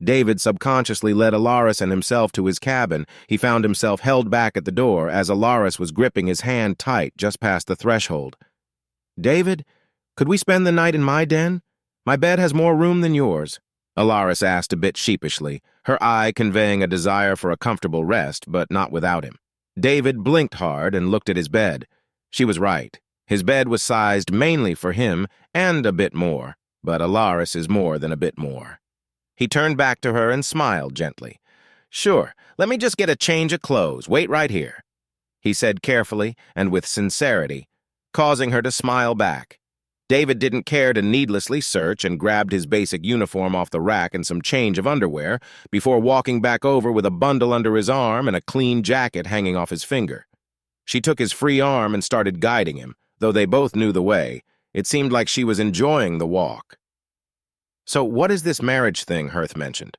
David subconsciously led Alaris and himself to his cabin. He found himself held back at the door as Alaris was gripping his hand tight just past the threshold. "David, could we spend the night in my den? My bed has more room than yours," Alaris asked a bit sheepishly, her eye conveying a desire for a comfortable rest, but not without him. David blinked hard and looked at his bed. She was right. His bed was sized mainly for him and a bit more, but Alaris is more than a bit more. He turned back to her and smiled gently. "Sure, let me just get a change of clothes. Wait right here," he said carefully and with sincerity, causing her to smile back. David didn't care to needlessly search and grabbed his basic uniform off the rack and some change of underwear before walking back over with a bundle under his arm and a clean jacket hanging off his finger. She took his free arm and started guiding him, though they both knew the way. It seemed like she was enjoying the walk. "So what is this marriage thing Hirth mentioned?"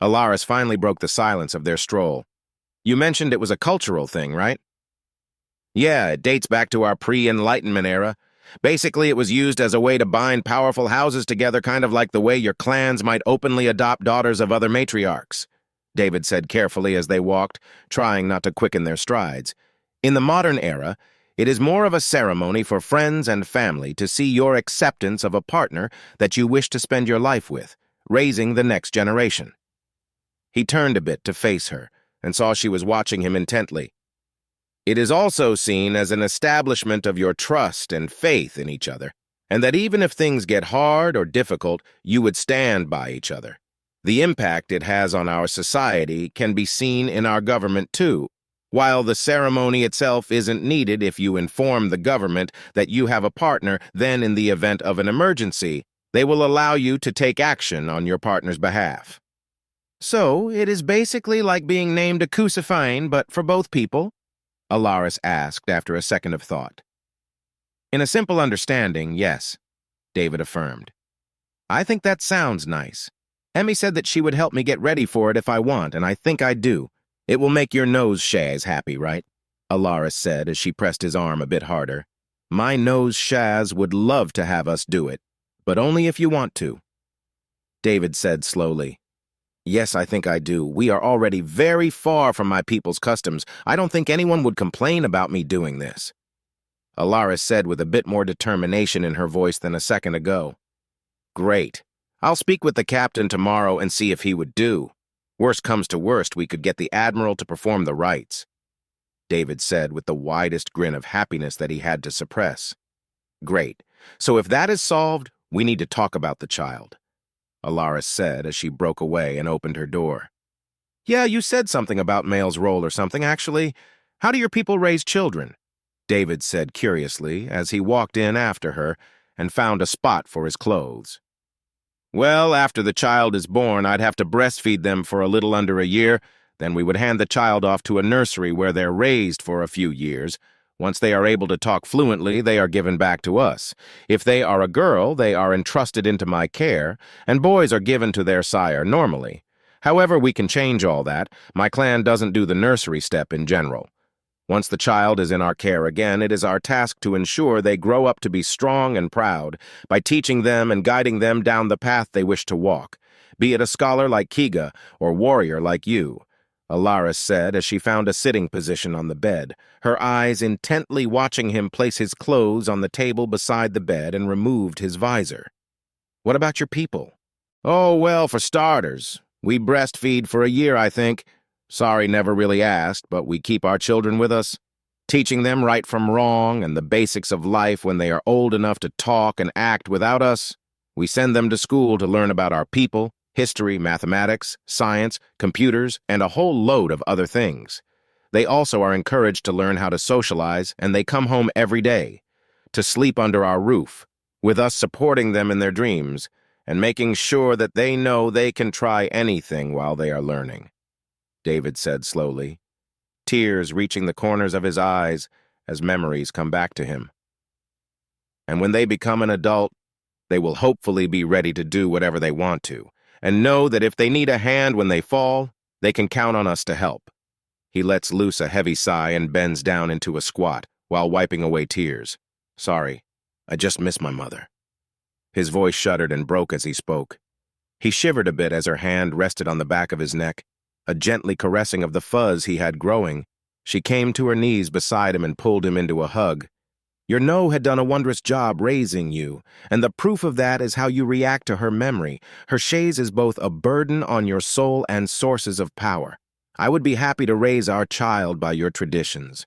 Alaris finally broke the silence of their stroll. "You mentioned it was a cultural thing, right?" "Yeah, it dates back to our pre-Enlightenment era. Basically, it was used as a way to bind powerful houses together, kind of like the way your clans might openly adopt daughters of other matriarchs," David said carefully as they walked, trying not to quicken their strides. "In the modern era, it is more of a ceremony for friends and family to see your acceptance of a partner that you wish to spend your life with, raising the next generation." He turned a bit to face her and saw she was watching him intently. "It is also seen as an establishment of your trust and faith in each other, and that even if things get hard or difficult, you would stand by each other. The impact it has on our society can be seen in our government too. While the ceremony itself isn't needed if you inform the government that you have a partner, then in the event of an emergency, they will allow you to take action on your partner's behalf." "So, it is basically like being named a Cusifine, but for both people?" Alaris asked after a second of thought. "In a simple understanding, yes," David affirmed. "I think that sounds nice. Emmy said that she would help me get ready for it if I want, and I think I do. It will make your nose shaz happy, right?" Alaris said as she pressed his arm a bit harder. "My nose shaz would love to have us do it, but only if you want to." David said slowly, "Yes, I think I do. We are already very far from my people's customs. I don't think anyone would complain about me doing this," Alaris said with a bit more determination in her voice than a second ago. "Great. I'll speak with the captain tomorrow and see if he would do. Worst comes to worst, we could get the admiral to perform the rites," David said with the widest grin of happiness that he had to suppress. "Great. So if that is solved, we need to talk about the child," Alaris said as she broke away and opened her door. "Yeah, you said something about male's role or something, actually. How do your people raise children?" David said curiously as he walked in after her and found a spot for his clothes. "Well, after the child is born, I'd have to breastfeed them for a little under a year. Then we would hand the child off to a nursery where they're raised for a few years. Once they are able to talk fluently, they are given back to us. If they are a girl, they are entrusted into my care, and boys are given to their sire normally. However, we can change all that. My clan doesn't do the nursery step in general. Once the child is in our care again, it is our task to ensure they grow up to be strong and proud by teaching them and guiding them down the path they wish to walk, be it a scholar like Kiga or warrior like you," Alaris said as she found a sitting position on the bed, her eyes intently watching him place his clothes on the table beside the bed and removed his visor. "What about your people?" "Oh, well, for starters, we breastfeed for a year, I think. Sorry, never really asked, but we keep our children with us, teaching them right from wrong and the basics of life when they are old enough to talk and act without us. We send them to school to learn about our people, history, mathematics, science, computers, and a whole load of other things. They also are encouraged to learn how to socialize, and they come home every day, to sleep under our roof, with us supporting them in their dreams, and making sure that they know they can try anything while they are learning," David said slowly, tears reaching the corners of his eyes as memories come back to him. "And when they become an adult, they will hopefully be ready to do whatever they want to, and know that if they need a hand when they fall, they can count on us to help." He lets loose a heavy sigh and bends down into a squat while wiping away tears. "Sorry, I just miss my mother." His voice shuddered and broke as he spoke. He shivered a bit as her hand rested on the back of his neck, a gently caressing of the fuzz he had growing. She came to her knees beside him and pulled him into a hug. Your No had done a wondrous job raising you, and the proof of that is how you react to her memory. Her shades is both a burden on your soul and sources of power. I would be happy to raise our child by your traditions.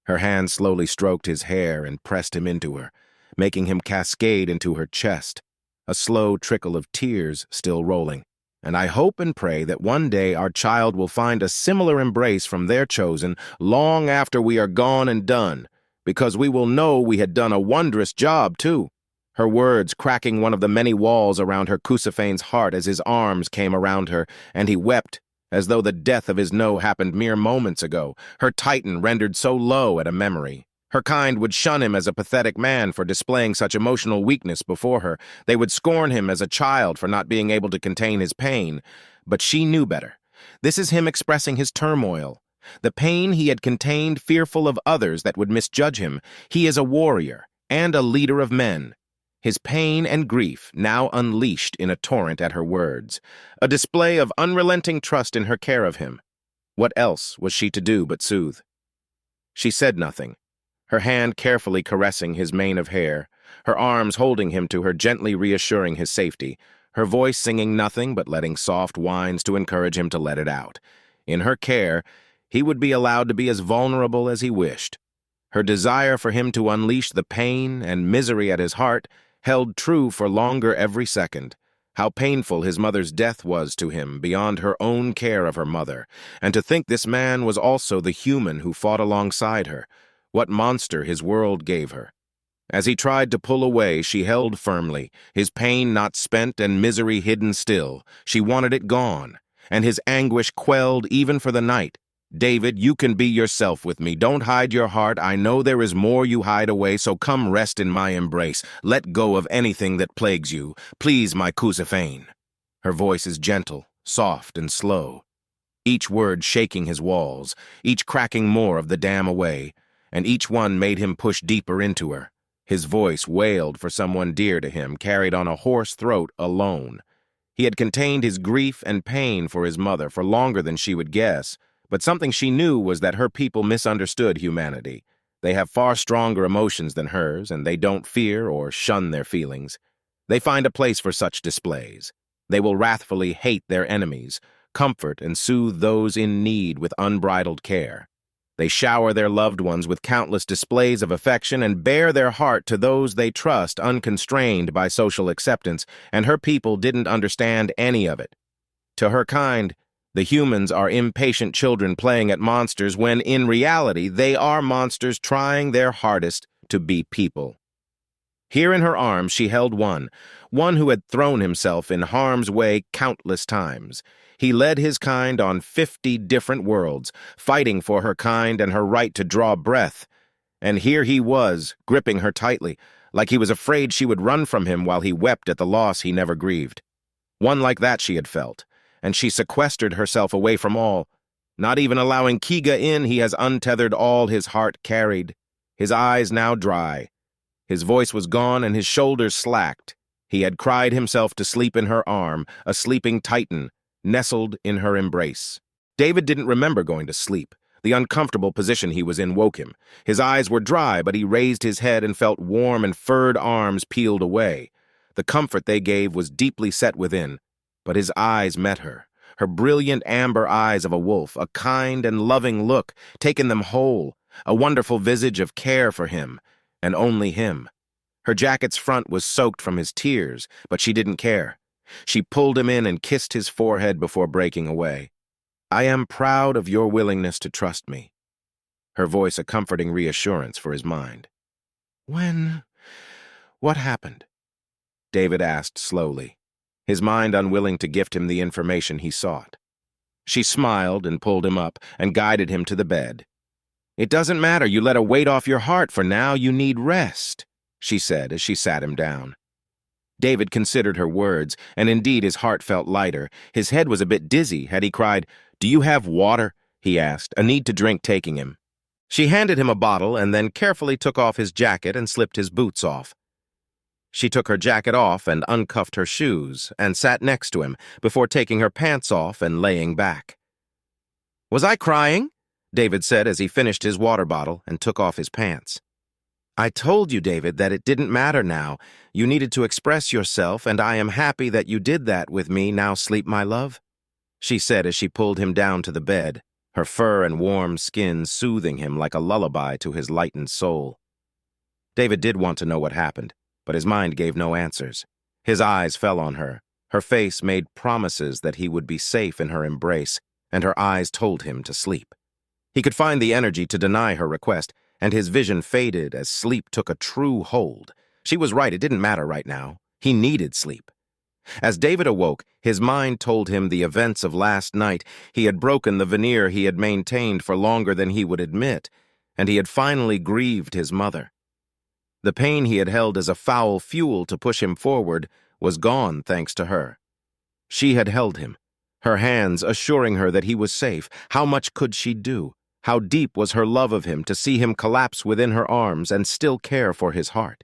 Her hand slowly stroked his hair and pressed him into her, making him cascade into her chest, a slow trickle of tears still rolling. And I hope and pray that one day our child will find a similar embrace from their chosen long after we are gone and done, because we will know we had done a wondrous job, too. Her words cracking one of the many walls around her Cusaphane's heart as his arms came around her, and he wept, as though the death of his No happened mere moments ago, her Titan rendered so low at a memory. Her kind would shun him as a pathetic man for displaying such emotional weakness before her. They would scorn him as a child for not being able to contain his pain. But she knew better. This is him expressing his turmoil. The pain he had contained, fearful of others that would misjudge him. He is a warrior and a leader of men. His pain and grief now unleashed in a torrent at her words, a display of unrelenting trust in her care of him. What else was she to do but soothe? She said nothing, her hand carefully caressing his mane of hair, her arms holding him to her, gently reassuring his safety, her voice singing nothing but letting soft whines to encourage him to let it out. In her care, he would be allowed to be as vulnerable as he wished. Her desire for him to unleash the pain and misery at his heart held true for longer every second. How painful his mother's death was to him beyond her own care of her mother, and to think this man was also the human who fought alongside her. What monster his world gave her. As he tried to pull away, she held firmly, his pain not spent and misery hidden still. She wanted it gone, and his anguish quelled even for the night. David, you can be yourself with me. Don't hide your heart. I know there is more you hide away, so come rest in my embrace. Let go of anything that plagues you. Please, my Cusaphane. Her voice is gentle, soft, and slow, each word shaking his walls, each cracking more of the dam away, and each one made him push deeper into her. His voice wailed for someone dear to him, carried on a hoarse throat alone. He had contained his grief and pain for his mother for longer than she would guess, but something she knew was that her people misunderstood humanity. They have far stronger emotions than hers, and they don't fear or shun their feelings. They find a place for such displays. They will wrathfully hate their enemies, comfort and soothe those in need with unbridled care. They shower their loved ones with countless displays of affection and bare their heart to those they trust unconstrained by social acceptance, and her people didn't understand any of it. To her kind, the humans are impatient children playing at monsters when, in reality, they are monsters trying their hardest to be people. Here in her arms she held one who had thrown himself in harm's way countless times. He led his kind on 50 different worlds, fighting for her kind and her right to draw breath. And here he was, gripping her tightly, like he was afraid she would run from him while he wept at the loss he never grieved. One like that she had felt, and she sequestered herself away from all. Not even allowing Kiga in, he has untethered all his heart carried. His eyes now dry. His voice was gone and his shoulders slacked. He had cried himself to sleep in her arm, a sleeping Titan, nestled in her embrace. David didn't remember going to sleep. The uncomfortable position he was in woke him. His eyes were dry, but he raised his head and felt warm and furred arms peeled away. The comfort they gave was deeply set within, but his eyes met her brilliant amber eyes of a wolf, a kind and loving look, taken them whole, a wonderful visage of care for him, and only him. Her jacket's front was soaked from his tears, but she didn't care. She pulled him in and kissed his forehead before breaking away. I am proud of your willingness to trust me. Her voice a comforting reassurance for his mind. What happened? David asked slowly, his mind unwilling to gift him the information he sought. She smiled and pulled him up and guided him to the bed. It doesn't matter, you let a weight off your heart, for now you need rest, she said as she sat him down. David considered her words, and indeed his heart felt lighter. His head was a bit dizzy had he cried, Do you have water? He asked, a need to drink taking him. She handed him a bottle and then carefully took off his jacket and slipped his boots off. She took her jacket off and uncuffed her shoes and sat next to him before taking her pants off and laying back. "Was I crying?" David said as he finished his water bottle and took off his pants. "I told you, David, that it didn't matter now. You needed to express yourself, and I am happy that you did that with me. Now sleep, my love," she said as she pulled him down to the bed, her fur and warm skin soothing him like a lullaby to his lightened soul. David did want to know what happened, but his mind gave no answers. His eyes fell on her. Her face made promises that he would be safe in her embrace, and her eyes told him to sleep. He could find the energy to deny her request, and his vision faded as sleep took a true hold. She was right, it didn't matter right now. He needed sleep. As David awoke, his mind told him the events of last night. He had broken the veneer he had maintained for longer than he would admit, and he had finally grieved his mother. The pain he had held as a foul fuel to push him forward was gone thanks to her. She had held him, her hands assuring her that he was safe. How much could she do? How deep was her love of him to see him collapse within her arms and still care for his heart?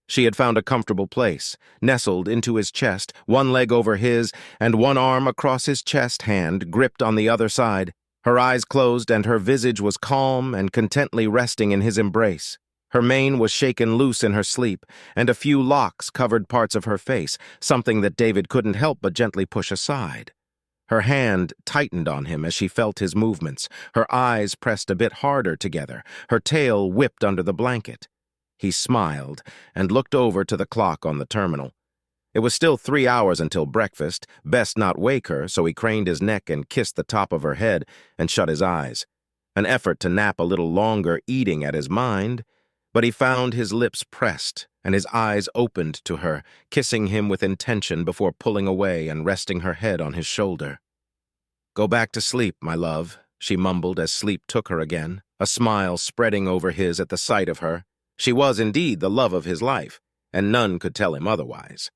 She had found a comfortable place, nestled into his chest, one leg over his, and one arm across his chest, hand gripped on the other side. Her eyes closed and her visage was calm and contently resting in his embrace. Her mane was shaken loose in her sleep, and a few locks covered parts of her face, something that David couldn't help but gently push aside. Her hand tightened on him as she felt his movements. Her eyes pressed a bit harder together. Her tail whipped under the blanket. He smiled and looked over to the clock on the terminal. It was still 3 hours until breakfast. Best not wake her, so he craned his neck and kissed the top of her head and shut his eyes. An effort to nap a little longer eating at his mind, but he found his lips pressed and his eyes opened to her, kissing him with intention before pulling away and resting her head on his shoulder. "Go back to sleep, my love," she mumbled as sleep took her again, a smile spreading over his at the sight of her. She was indeed the love of his life, and none could tell him otherwise.